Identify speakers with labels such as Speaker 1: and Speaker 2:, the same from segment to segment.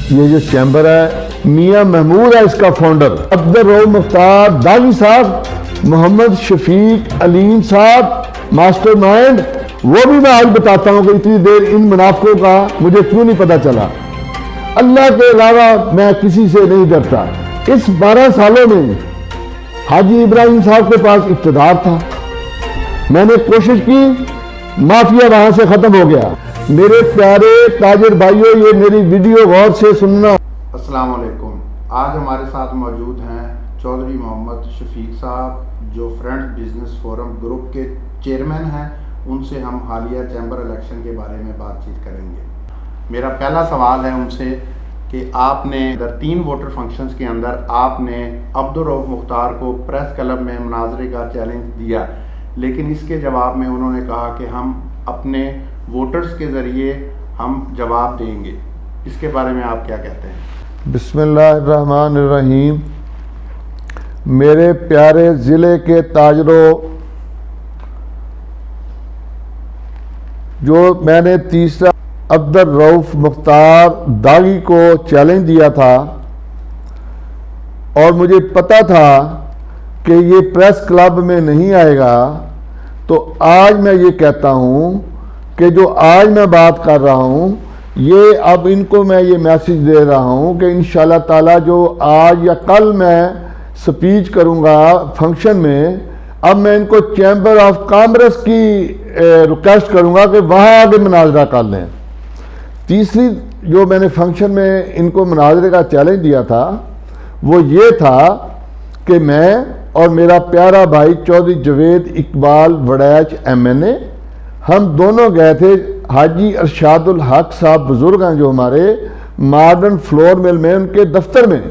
Speaker 1: ये जो चैम्बर है, मियां महमूद है इसका फाउंडर, अब्दुल रऊफ मुख्तार दागी साहब, मोहम्मद शफीक अलीम साहब मास्टरमाइंड। वो भी मैं आज बताता हूँ कि इतनी देर इन मुनाफिकों का मुझे क्यों नहीं पता चला। अल्लाह के अलावा मैं किसी से नहीं डरता। इस 12 सालों में हाजी इब्राहिम साहब के पास इक़्तिदार था, मैंने कोशिश की, माफिया वहां से खत्म हो गया। मेरे प्यारे ताजिर भाइयों, ये मेरी वीडियो गौर से सुनना।
Speaker 2: अस्सलाम वालेकुम। आज हमारे साथ मौजूद हैं चौधरी मोहम्मद शफीक साहब, जो फ्रेंड्स बिजनेस फोरम ग्रुप के चेयरमैन हैं। उनसे हम हालिया चैम्बर इलेक्शन के बारे में बातचीत करेंगे। मेरा पहला सवाल है उनसे कि आपने 3 वोटर फंक्शंस के अंदर आपने अब्दुल रऊफ मुख्तार को प्रेस क्लब में मुनाजरे का चैलेंज दिया, लेकिन इसके जवाब में उन्होंने कहा कि हम अपने वोटर्स के ज़रिए हम जवाब देंगे। इसके बारे में आप क्या कहते हैं?
Speaker 1: बिस्मिल्लाहिर्रहमानिर्रहीम। मेरे प्यारे ज़िले के ताजरों, जो मैंने तीसरा अब्दुल रऊफ मुख्तार दागी को चैलेंज दिया था और मुझे पता था कि ये प्रेस क्लब में नहीं आएगा, तो आज मैं ये कहता हूँ कि जो आज मैं बात कर रहा हूँ, ये अब इनको मैं ये मैसेज दे रहा हूँ कि इंशाल्लाह ताला जो आज या कल मैं स्पीच करूँगा फंक्शन में, अब मैं इनको चैम्बर ऑफ कॉमर्स की रिक्वेस्ट करूँगा कि वहाँ आगे मुनाजरा कर लें। तीसरी जो मैंने फंक्शन में इनको मुनाजरे का चैलेंज दिया था, वो ये था कि मैं और मेरा प्यारा भाई चौधरी जवेद इकबाल वड़ैच MNA, हम दोनों गए थे हाजी अरशादुल हक साहब बुजुर्ग हैं जो हमारे मॉडर्न फ्लोर मिल में उनके दफ्तर में।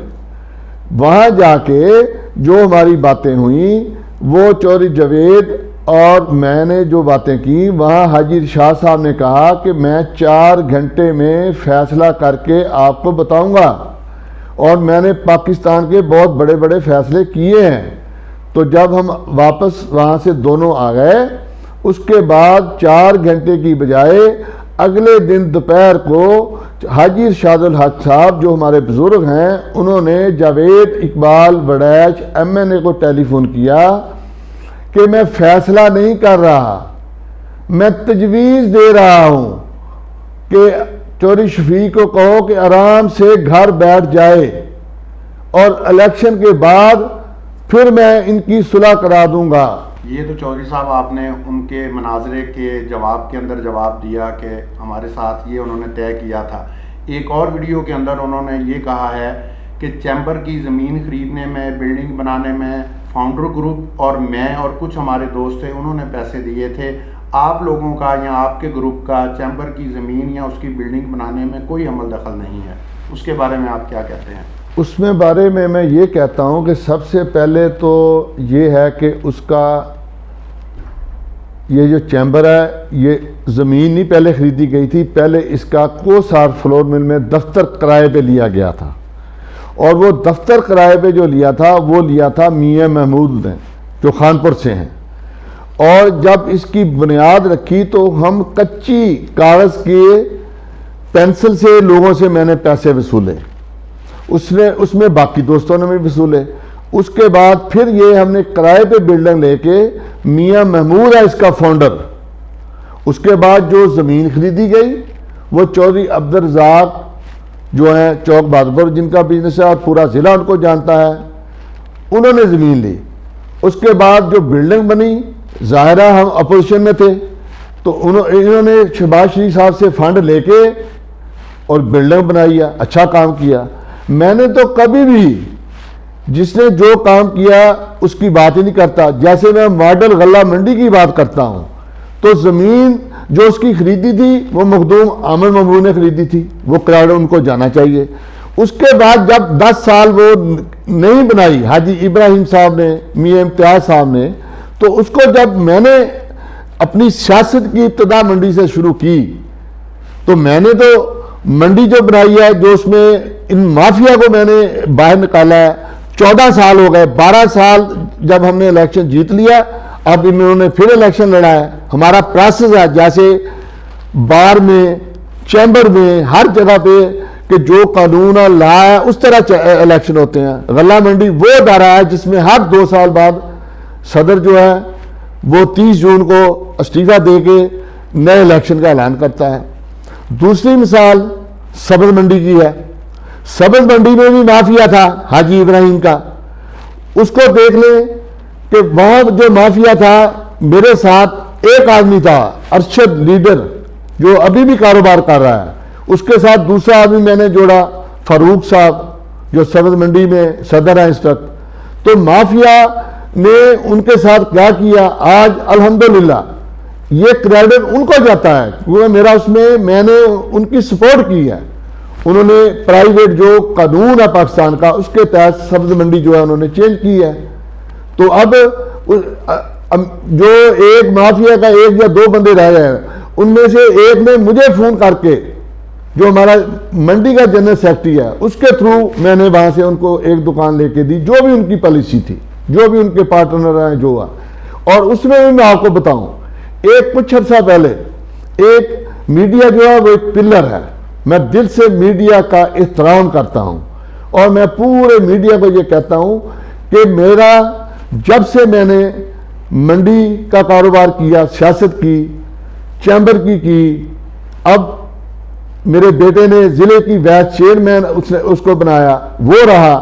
Speaker 1: वहाँ जाके जो हमारी बातें हुई, वो चौधरी जवेद और मैंने जो बातें की, वहाँ हाजी शाह साहब ने कहा कि मैं 4 घंटे में फैसला करके आपको बताऊंगा, और मैंने पाकिस्तान के बहुत बड़े बड़े फैसले किए हैं। तो जब हम वापस वहाँ से दोनों आ गए, उसके बाद 4 घंटे की बजाय अगले दिन दोपहर को हाजी अरशादुल हक साहब जो हमारे बुजुर्ग हैं, उन्होंने जावेद इकबाल वड़ैच MNA को टेलीफोन किया कि मैं फैसला नहीं कर रहा, मैं तजवीज़ दे रहा हूँ कि चौधरी शफीक को कहो कि आराम से घर बैठ जाए और इलेक्शन के बाद फिर मैं इनकी सुलह करा दूंगा।
Speaker 2: ये तो चौधरी साहब आपने उनके मनाजरे के जवाब के अंदर जवाब दिया कि हमारे साथ ये उन्होंने तय किया था। एक और वीडियो के अंदर उन्होंने ये कहा है कि चैम्बर की ज़मीन खरीदने में, बिल्डिंग बनाने में फाउंडर ग्रुप और मैं और कुछ हमारे दोस्त थे, उन्होंने पैसे दिए थे। आप लोगों का या आपके ग्रुप का चैम्बर की ज़मीन या उसकी बिल्डिंग बनाने में कोई अमल दखल नहीं है, उसके बारे में आप क्या कहते हैं?
Speaker 1: उसमें बारे में मैं ये कहता हूँ कि सबसे पहले तो ये है कि उसका ये जो चैम्बर है, ये ज़मीन नहीं पहले ख़रीदी गई थी, पहले इसका कोसार फ्लोर मिल में दफ्तर किराए पे लिया गया था, और वो दफ्तर किराए पे जो लिया था वो लिया था मियां महमूद ने, जो खानपुर से हैं। और जब इसकी बुनियाद रखी तो हम कच्ची कागज़ के पेंसिल से लोगों से मैंने पैसे वसूले, उसमें बाकी दोस्तों ने भी वसूले। उसके बाद फिर ये हमने किराए पे बिल्डिंग लेके, मियां महमूद है इसका फाउंडर। उसके बाद जो ज़मीन खरीदी गई वो चौधरी अब्दुल रज़ाक जो है चौक बहादुरपुर, जिनका बिजनेस है और पूरा ज़िला उनको जानता है, उन्होंने ज़मीन ली। उसके बाद जो बिल्डिंग बनी, ज़ाहिरा हम अपोजिशन में थे, तो इन्होंने शहबाज शरीफ साहब से फंड लेके और बिल्डिंग बनाई है, अच्छा काम किया। मैंने तो कभी भी जिसने जो काम किया उसकी बात ही नहीं करता। जैसे मैं मॉडल गल्ला मंडी की बात करता हूँ, तो ज़मीन जो उसकी खरीदी थी वो मखदूम आमिर ममरू ने खरीदी थी, वो क्रेडिट उनको जाना चाहिए। उसके बाद जब 10 साल वो नहीं बनाई हाजी इब्राहिम साहब ने, मियां इम्तियाज साहब ने, तो उसको जब मैंने अपनी सियासत की इब्तिदा मंडी से शुरू की, तो मैंने तो मंडी जो बनाई है, जो उसमें इन माफिया को मैंने बाहर निकाला है। 14 साल हो गए, 12 साल जब हमने इलेक्शन जीत लिया, अब इन्होंने फिर इलेक्शन लड़ा है। हमारा प्रोसेस है, जैसे बार में, चैम्बर में, हर जगह पे कि जो कानून और लॉ है उस तरह इलेक्शन होते हैं। गल्ला मंडी वो अदारा है जिसमें हर 2 साल बाद सदर जो है वो 30 जून को इस्तीफा दे के नए इलेक्शन का ऐलान करता है। दूसरी मिसाल सब्ज़ मंडी की है। सब्ज़ मंडी में भी माफिया था हाजी इब्राहिम का, उसको देख लें कि वहां जो माफिया था, मेरे साथ एक आदमी था अरशद लीडर जो अभी भी कारोबार कर रहा है, उसके साथ दूसरा आदमी मैंने जोड़ा फारूक साहब जो सब्ज़ मंडी में सदर है इस वक्त। तो माफिया ने उनके साथ क्या किया, आज अल्हम्दुलिल्लाह ये क्रेडिट उनको जाता है क्योंकि मेरा उसमें मैंने उनकी सपोर्ट की है। उन्होंने प्राइवेट जो कानून है पाकिस्तान का उसके तहत सब्ज़ मंडी जो है उन्होंने चेंज की है। तो अब जो एक माफिया का 1 या 2 बंदे रह गए उनमें से एक ने मुझे फोन करके, जो हमारा मंडी का जनरल सेक्रेटरी है उसके थ्रू मैंने वहां से उनको एक दुकान लेके दी, जो भी उनकी पॉलिसी थी, जो भी उनके पार्टनर हैं जो है। और उसमें भी मैं आपको बताऊं, एक कुछ अर्सा पहले एक मीडिया जो है वो एक पिलर है। मैं दिल से मीडिया का एहतराम करता हूं और मैं पूरे मीडिया को ये कहता हूं कि मेरा जब से मैंने मंडी का कारोबार किया, सियासत की, चैम्बर की, अब मेरे बेटे ने जिले की वाइस चेयरमैन उसको बनाया, वो रहा,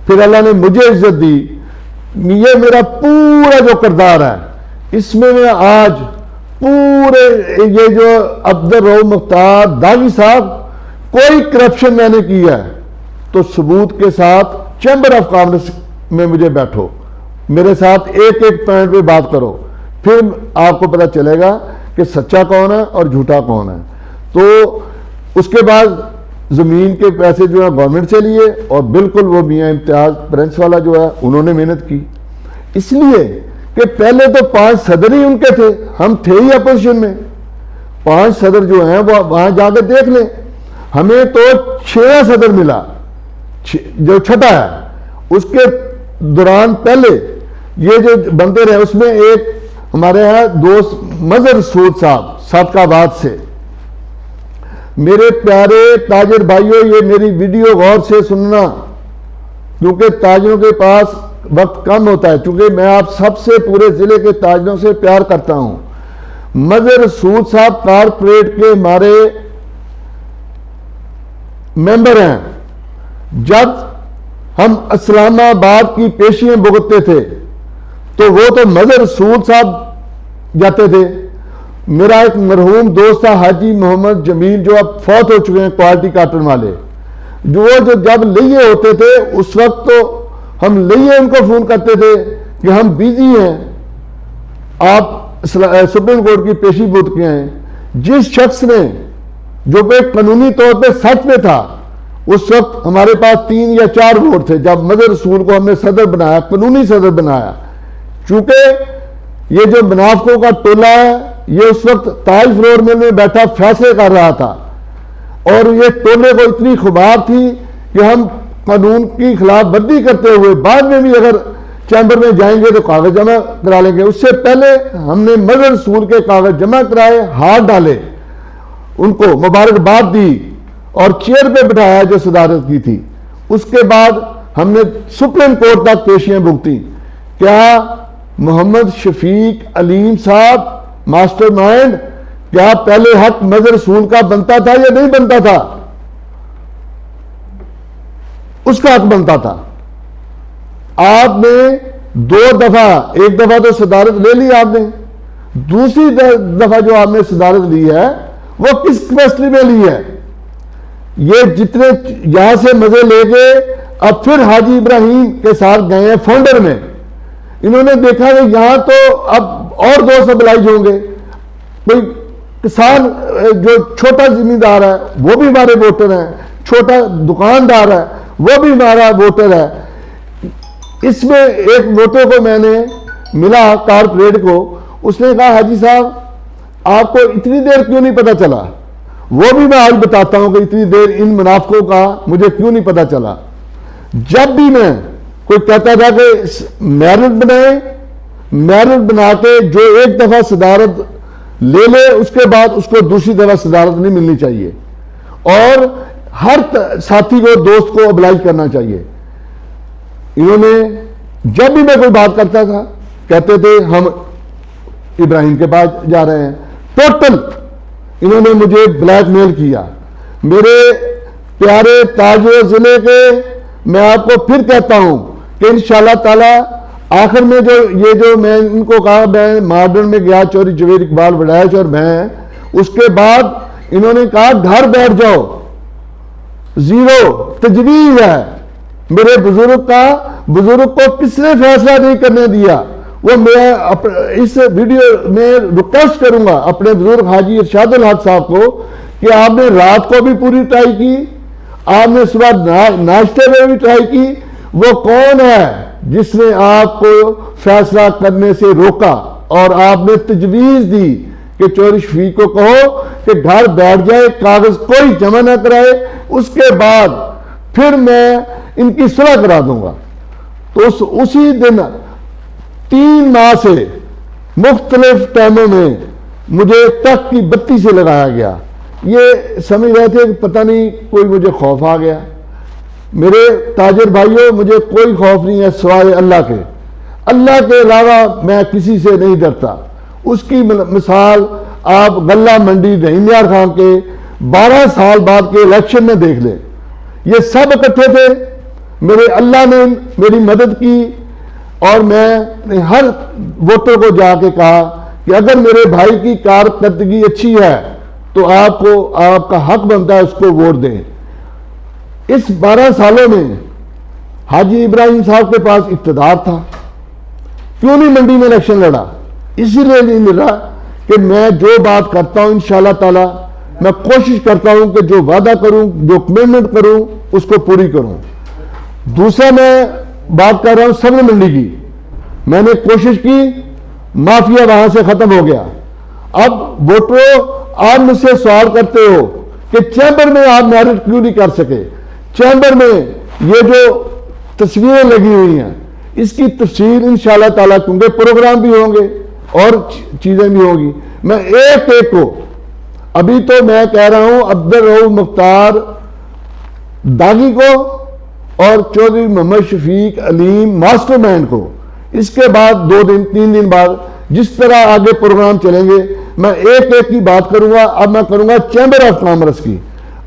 Speaker 1: फिर अल्लाह ने मुझे इज्जत दी। ये मेरा पूरा जो किरदार है इसमें मैं आज पूरे ये जो अब्दुल रऊफ मुख्तार दागी साहब कोई करप्शन मैंने किया है तो सबूत के साथ चैम्बर ऑफ कॉमर्स में मुझे बैठो, मेरे साथ एक एक पॉइंट पे बात करो, फिर आपको पता चलेगा कि सच्चा कौन है और झूठा कौन है। तो उसके बाद जमीन के पैसे जो है गवर्नमेंट से लिए और बिल्कुल वो मियां इम्तियाज प्रिंस वाला जो है उन्होंने मेहनत की, इसलिए कि पहले तो 5 सदर ही उनके थे, हम थे ही अपोजिशन में। 5 सदर जो हैं वो वहां जाकर देख लें, हमें तो 6 सदर मिला, जो छठा है उसके दौरान पहले ये जो बनते रहे उसमें एक हमारे यहाँ दोस्त मजहर सूद साहब सादकाबाद से। मेरे प्यारे ताजिर भाइयों, ये मेरी वीडियो गौर से सुनना क्योंकि ताजिरों के पास वक्त कम होता है, क्योंकि मैं आप सबसे पूरे जिले के ताजिरों से प्यार करता हूं। मजहर सूद साहब कारपोरेट के हमारे मेंबर हैं। जब हम इस्लामाबाद की पेशियां भुगतते थे तो वो तो मजहर सूद साहब जाते थे। मेरा एक मरहूम दोस्त था हाजी मोहम्मद जमील जो अब फौत हो चुके हैं, क्वालिटी काटन वाले, जो जब लिए होते थे उस वक्त तो हम लिए उनको फोन करते थे कि हम बिजी हैं, आप सुप्रीम कोर्ट की पेशी बूत के हैं। जिस शख्स ने जो पे कानूनी तौर पे सच में था, उस वक्त हमारे पास 3 या 4 वोट थे जब मजहर रसूल को हमने सदर बनाया, कानूनी सदर बनाया। चूंकि ये जो मुनाफिकों का टोला है ये उस वक्त ताज फ्लोर मिल में बैठा फैसले कर रहा था और ये टोले को इतनी खुमार थी कि हम कानून की खिलाफ वर्जी करते हुए बाद में भी अगर चैम्बर में जाएंगे तो कागज जमा करा लेंगे। उससे पहले हमने मजहर रसूल के कागज जमा कराए, हाथ डाले, उनको मुबारकबाद दी और चेयर पे बिठाया जो सदारत की थी। उसके बाद हमने सुप्रीम कोर्ट तक पेशियां भुगती। क्या मोहम्मद शफीक अलीम साहब मास्टरमाइंड, क्या पहले हक मजहर रसूल का बनता था या नहीं बनता था? उसका हक बनता था। आपने 2 दफा, एक दफा तो सदारत ले ली आपने, दूसरी दफा जो आपने सदारत ली है वो किस कैपेसिटी में ली है? ये जितने यहां से मजे लेके अब फिर हाजी इब्राहिम के साथ गए हैं फाउंडर में, इन्होंने देखा कि यहां तो अब और 2 सबलाइज होंगे। कोई किसान जो छोटा जिम्मेदार है वो भी हमारे वोटर हैं, छोटा दुकानदार है वो भी हमारा वोटर है। इसमें एक वोटर को मैंने मिला कारपोरेट को, उसने कहा हाजी साहब आपको इतनी देर क्यों नहीं पता चला? वो भी मैं आज बताता हूं कि इतनी देर इन मुनाफिकों का मुझे क्यों नहीं पता चला। जब भी मैं कोई कहता था कि मैरिट बनाए, मैरिट बना के जो एक दफा सदारत ले ले उसके बाद उसको दूसरी दफा सदारत नहीं मिलनी चाहिए। और हर साथी को, दोस्त को oblige करना चाहिए। इन्होंने जब भी मैं कोई बात करता था कहते थे हम इब्राहिम के पास जा रहे हैं। टोटल इन्होंने मुझे ब्लैकमेल किया। मेरे प्यारे ताजर जिले के, मैं आपको फिर कहता हूं कि इंशाल्लाह ताला आखिर में जो मैं इनको कहा, मैं मॉडर्न में गया, चौधरी जवेद इकबाल वड़ैच और मैं, उसके बाद इन्होंने कहा घर बैठ जाओ, जीरो तजवीज है। मेरे बुजुर्ग को किसने फैसला नहीं करने दिया? वो मैं इस वीडियो में रिक्वेस्ट करूंगा अपने बुजुर्ग हाजी इरशादुल हक साहब को कि आपने रात को भी पूरी ट्राई की, आपने सुबह नाश्ते में भी ट्राई की। वो कौन है जिसने आपको फैसला करने से रोका? और आपने तजवीज दी कि चौधरी शफीक को कहो कि घर बैठ जाए, कागज कोई जमा ना कराए, उसके बाद फिर मैं इनकी सुलह करा दूंगा। तो उसी दिन 3 माह से मुख्तलिफ टाइमों में मुझे तक की बत्ती से लगाया गया। ये समझ रहे थे कि पता नहीं कोई मुझे खौफ आ गया। मेरे ताजर भाइयों, मुझे कोई खौफ नहीं है सिवाय अल्लाह के। अल्लाह के अलावा मैं किसी से नहीं डरता। उसकी मिसाल आप गल्ला मंडी रहीम यार खान के 12 साल बाद के इलेक्शन में देख लें। ये सब इकट्ठे थे, मेरे अल्लाह ने मेरी मदद की और मैं हर वोटर को जाके कहा कि अगर मेरे भाई की कारकर्दगी अच्छी है तो आपको, आपका हक बनता है उसको वोट दें। इस 12 सालों में हाजी इब्राहिम साहब के पास इक़्तिदार था, क्यों नहीं मंडी में इलेक्शन लड़ा? इसीलिए नहीं लड़ा कि मैं जो बात करता हूं इंशाल्लाह ताला मैं कोशिश करता हूं कि जो वादा करूं, जो कमिटमेंट करूं, उसको पूरी करूं। दूसरा मैं बात कर रहा हूं सब्र मंडी की। मैंने कोशिश की, माफिया वहां से खत्म हो गया। अब वोटरों, आप मुझसे सवाल करते हो कि चैम्बर में आप मैरिट क्यों नहीं कर सके? चैम्बर में ये जो तस्वीरें लगी हुई हैं, इसकी तफसील इंशाल्लाह ताला, क्योंकि प्रोग्राम भी होंगे और चीजें भी होंगी, मैं एक एक को, अभी तो मैं कह रहा हूं अब्दुल रऊफ मुख्तार दागी को और चौधरी मोहम्मद शफीक अलीम मास्टरमाइंड को, इसके बाद 2 दिन 3 दिन बाद जिस तरह आगे प्रोग्राम चलेंगे मैं एक एक की बात करूंगा। अब मैं करूंगा चैम्बर ऑफ कॉमर्स की।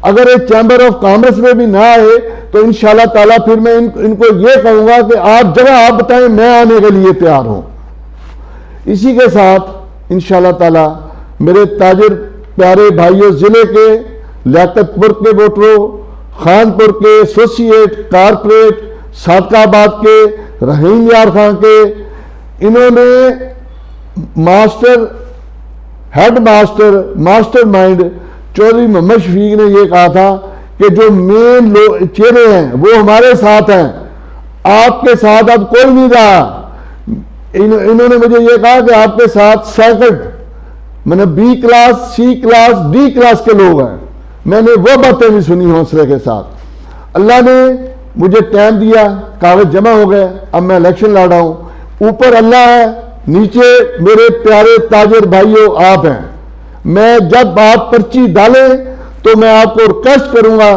Speaker 1: अगर ये चैम्बर ऑफ कॉमर्स में भी ना आए तो इंशाल्लाह ताला फिर मैं इनको ये कहूंगा कि आप जगह आप बताएं, मैं आने के लिए तैयार हूं। इसी के साथ इंशाल्लाह ताला मेरे ताजिर प्यारे भाइयों, जिले के लियाकतपुर के वोटरों, खानपुर के एसोसिएट, कारपोरेट, सादकाबाद के, रहीम यार खान के, इन्होंने head master mind Chaudhary Mohammad Shafiq ने यह कहा था कि जो मेन चेहरे हैं वो हमारे साथ हैं, आपके साथ अब कोई नहीं रहा। इन्होंने मुझे यह कहा कि आपके साथ सेकंड, मैंने बी क्लास, सी क्लास, डी क्लास के लोग हैं। मैंने वो बातें भी सुनी हौसले के साथ। अल्लाह ने मुझे टाइम दिया, कागज जमा हो गए, अब मैं इलेक्शन लड़ रहा हूं। ऊपर अल्लाह है, नीचे मेरे प्यारे ताजिर भाइयों आप हैं। मैं जब आप पर्ची डालें तो मैं आपको रिक्वेस्ट करूंगा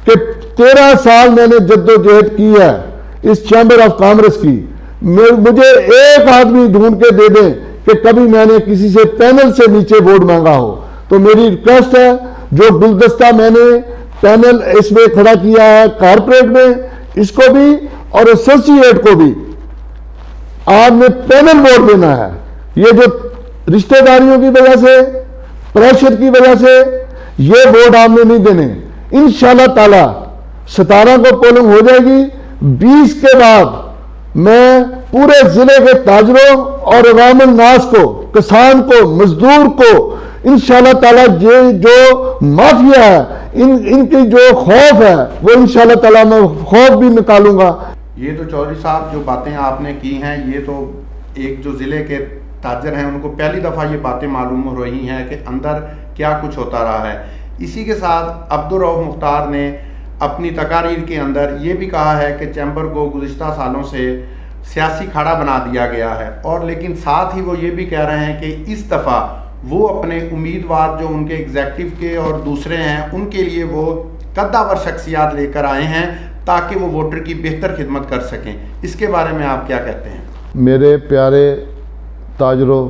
Speaker 1: कि 13 साल मैंने जद्दोजहद की है इस चैम्बर ऑफ कॉमर्स की। मुझे एक आदमी ढूंढ के दे दें कि कभी मैंने किसी से पैनल से नीचे वोट मांगा हो। तो मेरी रिक्वेस्ट है, जो गुलदस्ता मैंने पैनल इसमें खड़ा किया है कारपोरेट में, इसको भी और एसोसिएट को भी आपने पैनल वोट देना है। ये जो रिश्तेदारियों की वजह से, प्रेशर की वजह से ये वोट आपने नहीं देने। इंशाल्लाह ताला 17 को पोलिंग हो जाएगी। 20 के बाद मैं पूरे जिले के ताजरों और अवामुल नास को, किसान को, मजदूर को इंशाल्लाह ताला ये जो माफिया है, इनकी जो खौफ है वो इंशाल्लाह ताला मैं खौफ भी निकालूंगा।
Speaker 2: ये तो चौधरी साहब जो बातें आपने की हैं, ये तो एक जो ज़िले के ताजर हैं उनको पहली दफ़ा ये बातें मालूम हो रही हैं कि अंदर क्या कुछ होता रहा है। इसी के साथ अब्दुल रऊफ मुख्तार ने अपनी तकारीर के अंदर ये भी कहा है कि चैम्बर को गुज़िश्ता सालों से सियासी खाड़ा बना दिया गया है, और लेकिन साथ ही वो ये भी कह रहे हैं कि इस दफ़ा वो अपने उम्मीदवार जो उनके एग्जेक्टिव के और दूसरे हैं उनके लिए वो कद्दावर शख्सियात लेकर आए हैं ताकि वो वोटर की बेहतर खिदमत कर सकें। इसके बारे में आप क्या कहते हैं?
Speaker 1: मेरे प्यारे ताजरों,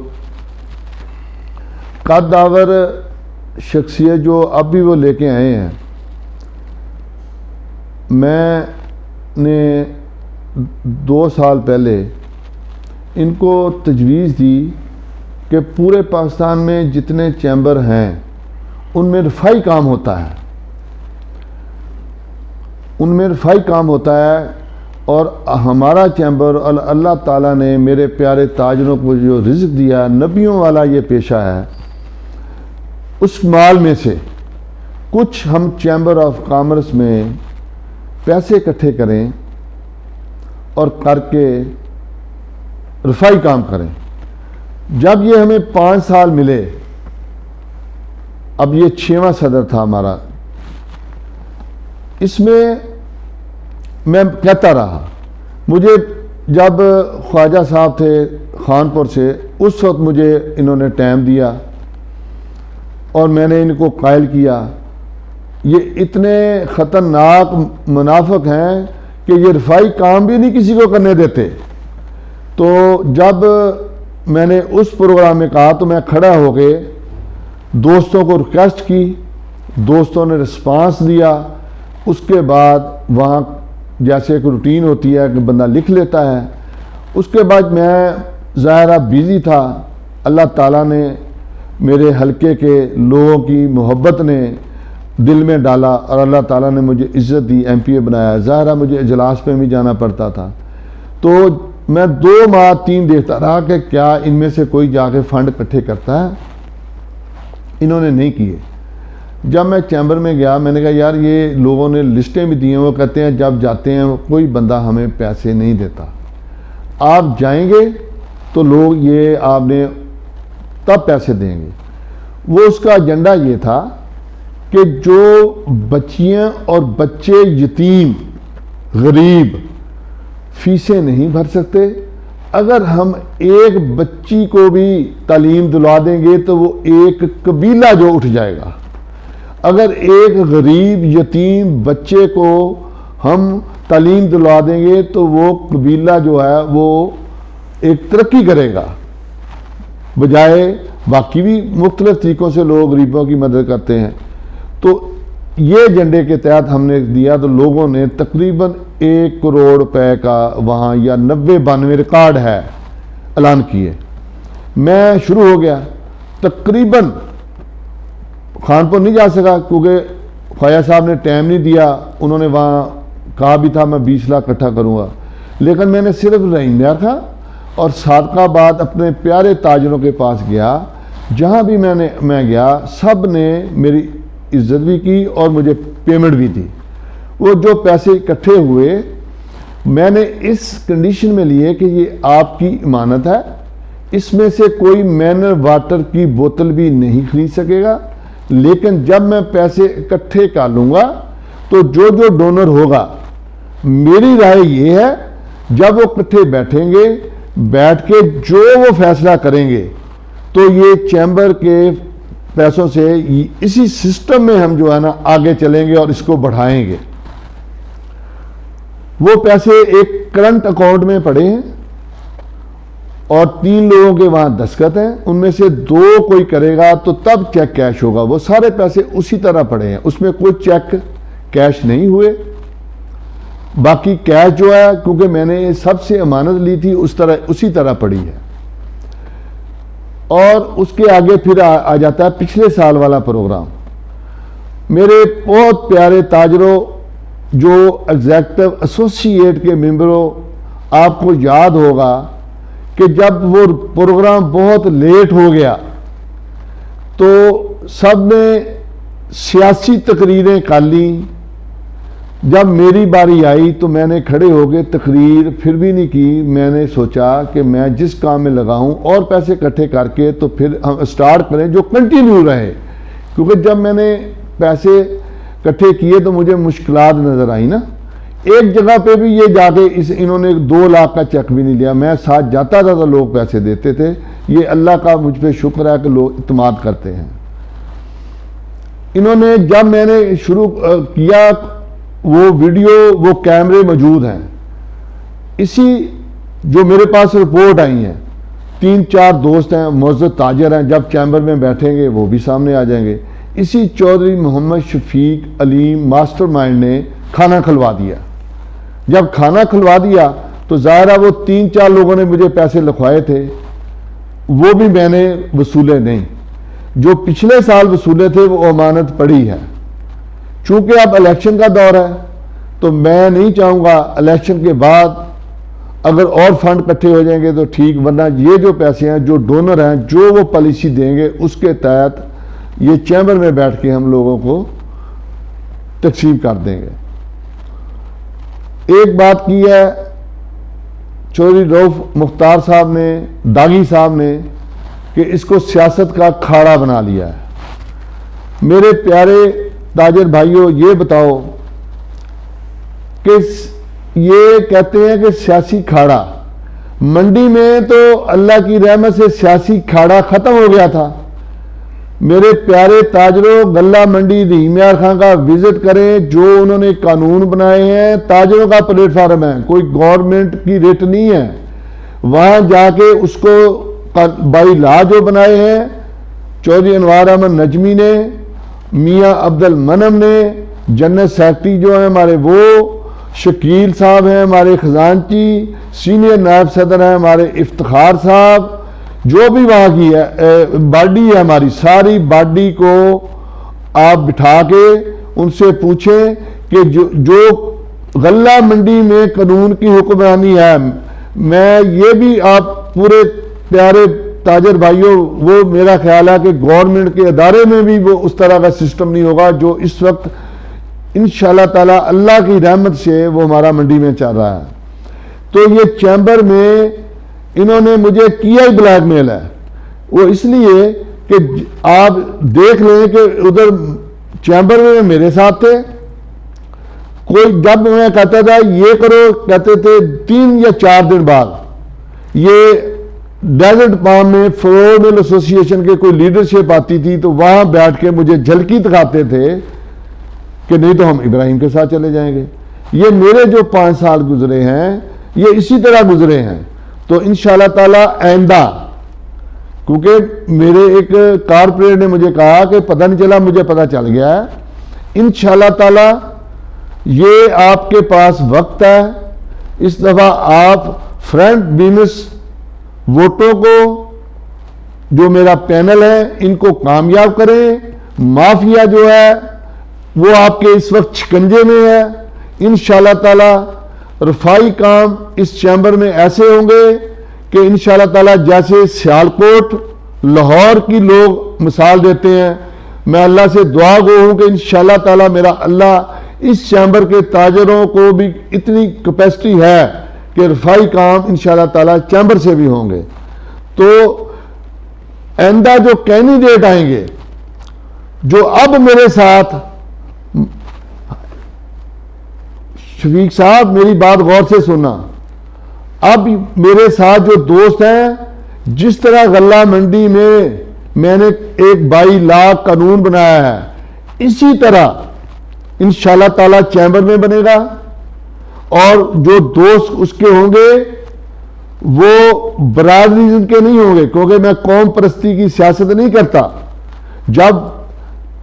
Speaker 1: कद्दावर शख्सियत जो अभी वो लेके आए हैं, मैंने 2 साल पहले इनको तजवीज़ दी कि पूरे पाकिस्तान में जितने चैम्बर हैं उनमें रफाई काम होता है, और हमारा चैम्बर और अल्लाह ताला ने मेरे प्यारे ताजरों को जो रिज़्क दिया, नबियों वाला ये पेशा है, उस माल में से कुछ हम चैम्बर ऑफ कॉमर्स में पैसे इकट्ठे करें और करके रफाई काम करें। जब ये हमें 5 साल मिले, अब ये 6वां सदर था हमारा, इसमें मैं कहता रहा, मुझे जब ख्वाजा साहब थे खानपुर से, उस वक्त मुझे इन्होंने टाइम दिया और मैंने इनको कायल किया। ये इतने ख़तरनाक मुनाफिक हैं कि ये रफाई काम भी नहीं किसी को करने देते। तो जब मैंने उस प्रोग्राम में कहा तो मैं खड़ा हो गए, दोस्तों को रिक्वेस्ट की, दोस्तों ने रिस्पांस दिया। उसके बाद वहाँ जैसे एक रूटीन होती है कि बंदा लिख लेता है। उसके बाद मैं ज़ाहिर बिज़ी था, अल्लाह ताला ने मेरे हलके के लोगों की मोहब्बत ने दिल में डाला और अल्लाह ताला ने मुझे इज़्ज़त दी, MPA बनाया। ज़ाहिर मुझे इजलास पे भी जाना पड़ता था, तो मैं 2 माह 3 देखता रहा कि क्या इनमें से कोई जाके फ़ंड इकट्ठे करता है। इन्होंने नहीं किए। जब मैं चैम्बर में गया, मैंने कहा यार ये लोगों ने लिस्टें भी दी हैं, वो कहते हैं जब जाते हैं कोई बंदा हमें पैसे नहीं देता, आप जाएंगे तो लोग ये आपने तब पैसे देंगे। वो उसका एजेंडा ये था कि जो बच्चियां और बच्चे यतीम गरीब फीसें नहीं भर सकते, अगर हम एक बच्ची को भी तालीम दिलवा देंगे तो वो एक कबीला जो उठ जाएगा। अगर एक गरीब यतीम बच्चे को हम तालीम दिलवा देंगे तो वो कबीला जो है वो एक तरक्की करेगा, बजाय बाकी भी मुख्तलिफ तरीक़ों से लोग गरीबों की मदद करते हैं। तो ये एजेंडे के तहत हमने दिया, तो लोगों ने तकरीबन 1 करोड़ रुपए का वहाँ या 90-92 रिकॉर्ड है ऐलान किए। मैं शुरू हो गया, तकरीबन खानपुर नहीं जा सका क्योंकि ख्वाजा साहब ने टाइम नहीं दिया। उन्होंने वहाँ कहा भी था मैं 20 लाख इकट्ठा करूँगा, लेकिन मैंने सिर्फ रहीम रखा और सादकाबाद अपने प्यारे ताजरों के पास गया। जहाँ भी मैं गया, सब ने मेरी इज्जत भी की और मुझे पेमेंट भी दी। वो जो पैसे इकट्ठे हुए मैंने इस कंडीशन में लिए कि ये आपकी इमानत है, इसमें से कोई मिनरल वाटर की बोतल भी नहीं खरीद सकेगा, लेकिन जब मैं पैसे इकट्ठे कर लूँगा तो जो जो डोनर होगा, मेरी राय ये है जब वो इकट्ठे बैठेंगे, बैठ के जो वो फैसला करेंगे तो ये चैम्बर के पैसों से इसी सिस्टम में हम जो है ना आगे चलेंगे और इसको बढ़ाएंगे। वो पैसे एक करंट अकाउंट में पड़े हैं और 3 लोगों के वहां दस्तखत हैं, उनमें से 2 कोई करेगा तो तब चेक कैश होगा। वो सारे पैसे उसी तरह पड़े हैं, उसमें कोई चेक कैश नहीं हुए। बाकी कैश जो है, क्योंकि मैंने सबसे अमानत ली थी, उसी तरह पड़ी है। और उसके आगे फिर आ जाता है पिछले साल वाला प्रोग्राम। मेरे बहुत प्यारे ताजरों, जो एग्जेक्टिव एसोसिएट के मेंबरों, आपको याद होगा कि जब वो प्रोग्राम बहुत लेट हो गया तो सब ने सियासी तकरीरें कर ली। जब मेरी बारी आई तो मैंने खड़े होकर तकरीर फिर भी नहीं की। मैंने सोचा कि मैं जिस काम में लगा हूं और पैसे इकट्ठे करके तो फिर हम स्टार्ट करें जो कंटिन्यू रहे, क्योंकि जब मैंने पैसे इकट्ठे किए तो मुझे मुश्किलात नज़र आई ना। एक जगह पे भी ये जाके इन्होंने 2 लाख का चेक भी नहीं लिया। मैं साथ जाता था तो लोग पैसे देते थे। ये अल्लाह का मुझ पर शुक्र है कि लोग इत्मीनान करते हैं। इन्होंने जब मैंने शुरू किया, वो वीडियो, वो कैमरे मौजूद हैं। इसी जो मेरे पास रिपोर्ट आई है, 3-4 दोस्त हैं, मौजूद ताजर हैं, जब चैम्बर में बैठेंगे वो भी सामने आ जाएंगे। इसी चौधरी मोहम्मद शफीक अलीम मास्टरमाइंड ने खाना खिलवा दिया। जब खाना खिलवा दिया तो ज़ाहिर है वो 3-4 लोगों ने मुझे पैसे लिखवाए थे, वो भी मैंने वसूले नहीं। जो पिछले साल वसूले थे वो अमानत पड़ी है। चूंकि अब इलेक्शन का दौर है तो मैं नहीं चाहूँगा इलेक्शन के बाद अगर और फंड इकट्ठे हो जाएंगे तो ठीक, वरना ये जो पैसे हैं, जो डोनर हैं, जो वो पॉलिसी देंगे उसके तहत ये चैम्बर में बैठ के हम लोगों को तकसीम कर देंगे। एक बात की है चौधरी रऊफ मुख्तार साहब ने, दागी साहब ने, कि इसको सियासत का अखाड़ा बना लिया है। मेरे प्यारे ताजर भाइयों, ये बताओ कि ये कहते हैं कि सियासी खाड़ा, मंडी में तो अल्लाह की रहमत से सियासी खाड़ा खत्म हो गया था। मेरे प्यारे ताजरों, गल्ला मंडी रहीम यार खां का विजिट करें, जो उन्होंने कानून बनाए हैं ताजरों का प्लेटफार्म है, कोई गवर्नमेंट की रेट नहीं है। वहां जाके उसको बाई लॉ जो बनाए हैं चौधरी अनवार अहमद नजमी ने, मियां अब्दुल मनम ने, जनरल सेक्रेटरी जो है हमारे वो शकील साहब हैं, हमारे खजानची, सीनियर नायब सदर हैं हमारे इफ्तिखार साहब, जो भी वहाँ की है बॉडी है हमारी, सारी बॉडी को आप बिठा के उनसे पूछें कि जो गल्ला मंडी में कानून की हुक्मरानी है, मैं ये भी आप पूरे प्यारे ताजर भाइयों, वो मेरा ख्याल है कि गवर्नमेंट के अदारे में भी वो उस तरह का सिस्टम नहीं होगा जो इस वक्त इंशाल्लाह ताला अल्लाह की रहमत से वो हमारा मंडी में चल रहा है। तो ये चैम्बर में इन्होंने मुझे किया ही ब्लैकमेल है, वो इसलिए कि आप देख लें कि उधर चैम्बर में मेरे साथ थे, कोई जब मैं कहता था ये करो, कहते थे 3 या 4 दिन बाद ये डेजर्ट पाम में फ्लोर मिल एसोसिएशन के कोई लीडरशिप आती थी तो वहां बैठ के मुझे झलकी दिखाते थे कि नहीं तो हम इब्राहिम के साथ चले जाएंगे। ये मेरे जो 5 साल गुजरे हैं ये इसी तरह गुजरे हैं। तो इंशाल्लाह ताला आइंदा, क्योंकि मेरे एक कारपोरेट ने मुझे कहा कि पता नहीं चला, मुझे पता चल गया है, इंशाल्लाह ताला ये आपके पास वक्त है, इस दफा आप फ्रंट बिजनेस वोटों को, जो मेरा पैनल है, इनको कामयाब करें। माफिया जो है वो आपके इस वक्त शिकंजे में है। इंशाल्लाह ताला रफाई काम इस चैम्बर में ऐसे होंगे कि इंशाल्लाह ताला जैसे सियालकोट लाहौर की लोग मिसाल देते हैं, मैं अल्लाह से दुआ गो हूं कि इंशाल्लाह ताला मेरा अल्लाह इस चैम्बर के ताजरों को भी इतनी कैपेसिटी है कि रफाई काम इंशाल्लाह ताला चैम्बर से भी होंगे। तो आइंदा जो कैंडिडेट आएंगे, जो अब मेरे साथ, शफीक साहब मेरी बात गौर से सुनना, अब मेरे साथ जो दोस्त हैं, जिस तरह गल्ला मंडी में मैंने एक बाई लाख कानून बनाया है, इसी तरह इंशाल्लाह ताला चैम्बर में बनेगा। और जो दोस्त उसके होंगे वो बरादरी जिनके नहीं होंगे, क्योंकि मैं कौम परस्ती की सियासत नहीं करता। जब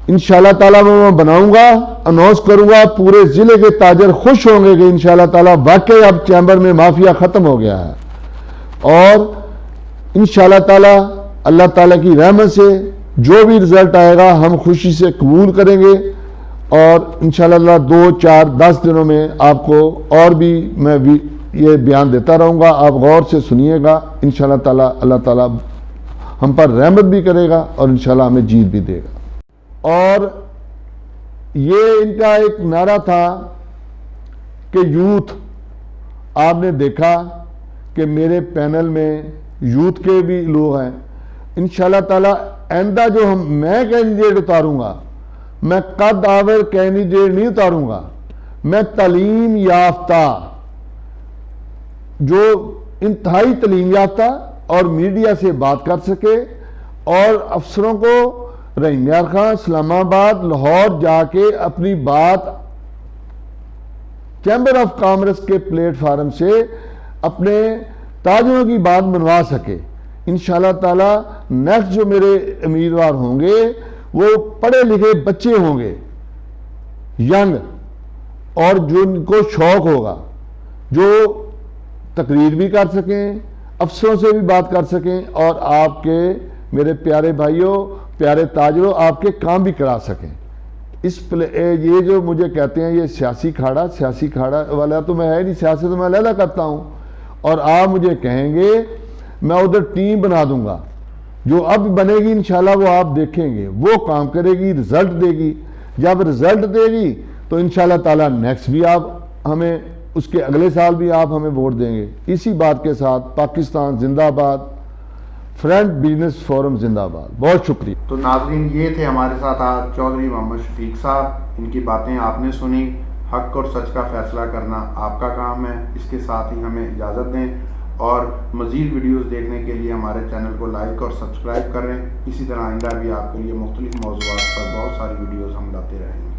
Speaker 1: इंशाल्लाह ताला मैं बनाऊंगा, अनाउंस करूंगा, पूरे जिले के ताजर खुश होंगे कि इंशाल्लाह ताला वाकई अब चैम्बर में माफिया खत्म हो गया है। और इंशाल्लाह ताला अल्लाह ताला की रहमत से जो भी रिजल्ट आएगा हम खुशी से कबूल करेंगे। और इंशाल्लाह 2, 4, 10 दिनों में आपको और भी मैं ये बयान देता रहूँगा, आप गौर से सुनिएगा। इंशाल्लाह ताला अल्लाह ताला हम पर रहमत भी करेगा और इंशाल्लाह हमें जीत भी देगा। और ये इनका एक नारा था कि यूथ, आपने देखा कि मेरे पैनल में यूथ के भी लोग हैं। इंशाल्लाह ताला आइंदा जो मैं कैंडिडेट उतारूंगा, मैं कद आवर कैंडिडेट नहीं उतारूंगा, मैं तालीम याफ्ता, जो इंतहाई तालीम याफ्ता और मीडिया से बात कर सके और अफसरों को रहीम यार खां इस्लामाबाद लाहौर जाके अपनी बात चैम्बर ऑफ कॉमर्स के प्लेटफार्म से अपने ताजरों की बात मनवा सके। इंशाल्लाह ताला नेक्स्ट जो मेरे उम्मीदवार होंगे वो पढ़े लिखे बच्चे होंगे, यंग, और जो उनको शौक होगा, जो तकरीर भी कर सकें, अफसरों से भी बात कर सकें, और आपके मेरे प्यारे भाइयों, प्यारे ताजरों, आपके काम भी करा सकें। ये जो मुझे कहते हैं ये सियासी खाड़ा वाला तो मैं है नहीं, सियासी तो मैं अलग करता हूँ, और आप मुझे कहेंगे मैं उधर टीम बना दूंगा, जो अब बनेगी इंशाल्लाह वो आप देखेंगे, वो काम करेगी, रिजल्ट देगी। जब रिजल्ट देगी तो इंशाल्लाह ताला नेक्स्ट भी आप हमें, उसके अगले साल भी आप हमें वोट देंगे। इसी बात के साथ पाकिस्तान जिंदाबाद, फ्रेंड बिजनेस फोरम जिंदाबाद। बहुत शुक्रिया।
Speaker 2: तो नाजरीन, ये थे हमारे साथ आज चौधरी मोहम्मद शफीक साहब। इनकी बातें आपने सुनी। हक और सच का फैसला करना आपका काम है। इसके साथ ही हमें इजाज़त दें, और मज़ीद वीडियोस देखने के लिए हमारे चैनल को लाइक और सब्सक्राइब करें। इसी तरह आइंदा भी आपके लिए मुख्तलिफ मौज़ूआत पर बहुत सारी वीडियोस हम लाते रहेंगे।